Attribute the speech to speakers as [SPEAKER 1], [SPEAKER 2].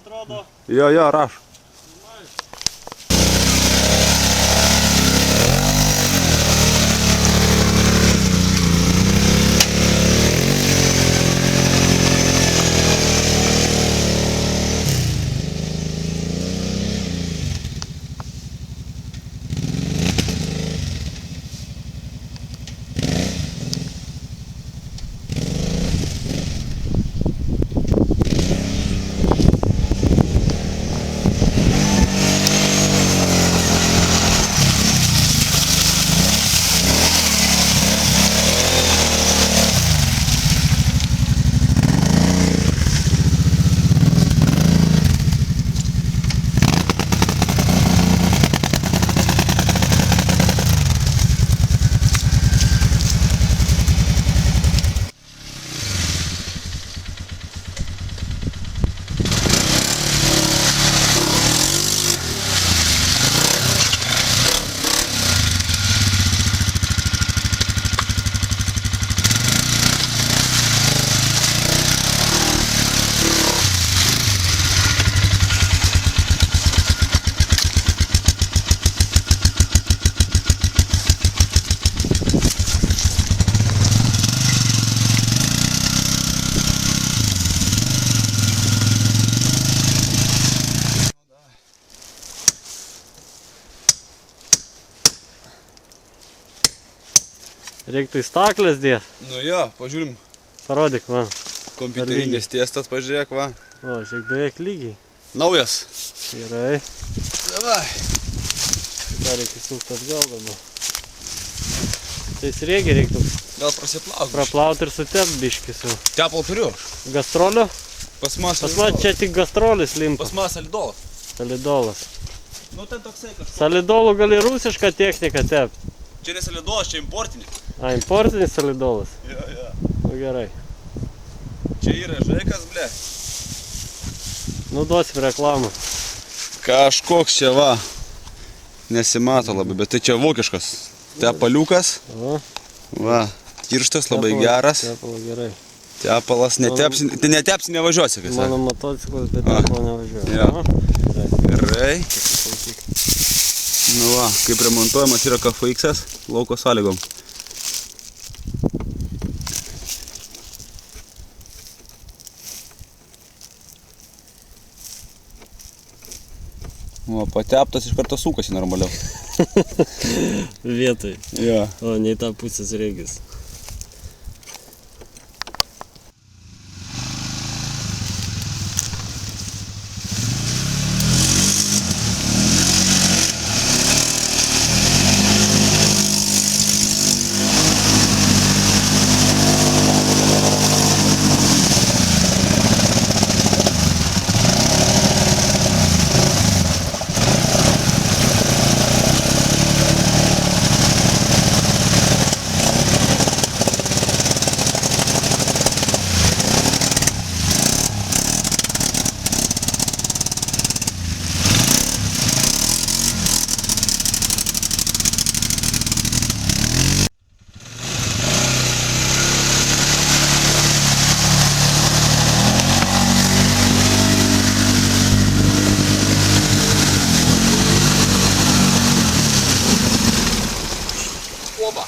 [SPEAKER 1] atrodo.
[SPEAKER 2] Jo, rašo.
[SPEAKER 1] Reiktų į staklės dėt.
[SPEAKER 2] Nu jo, pažiūrim.
[SPEAKER 1] Parodyk man.
[SPEAKER 2] Kompiuterinės tiestas, pažiūrėk, va.
[SPEAKER 1] O, šiek beveik lygiai.
[SPEAKER 2] Naujas.
[SPEAKER 1] Gerai.
[SPEAKER 2] Davai.
[SPEAKER 1] Dar reikia sukti atgal dabar. Tai srėgį reiktų
[SPEAKER 2] Gal prasiplauk.
[SPEAKER 1] praplauti ir sutept biškį su
[SPEAKER 2] Tepal turiu.
[SPEAKER 1] gastroliu.
[SPEAKER 2] Pas man
[SPEAKER 1] Čia tik gastrolis limpa.
[SPEAKER 2] Pas man salidolas.
[SPEAKER 1] Salidolas.
[SPEAKER 2] Nu ten toksai kažkoks.
[SPEAKER 1] Salidolų gali rusišką techniką tept.
[SPEAKER 2] Čia ne salidolas, čia importinė.
[SPEAKER 1] A, importinis salidolas.
[SPEAKER 2] Jo.
[SPEAKER 1] Nu gerai.
[SPEAKER 2] Čia yra žaikas, ble.
[SPEAKER 1] Nu duosim reklamą.
[SPEAKER 2] Kažkoks čia va. Nesimato labai, bet tai čia vokiškas. Tepaliukas.
[SPEAKER 1] O,
[SPEAKER 2] Va. Tirštas, labai geras.
[SPEAKER 1] Tepalo gerai.
[SPEAKER 2] Tepalas netepsi, tai netepsi nevažiuosi, kai
[SPEAKER 1] Mano
[SPEAKER 2] sako.
[SPEAKER 1] motociklas, bet tepalo nevažiuoja.
[SPEAKER 2] Jo.
[SPEAKER 1] Aha.
[SPEAKER 2] Gerai. Nu va, kaip remontuojamas yra KFX lauko sąlygom. O, pateptas iš karto sukasi normaliau.
[SPEAKER 1] Vietoj.
[SPEAKER 2] Jo.
[SPEAKER 1] O, nei tą pusės regis.
[SPEAKER 2] Oba.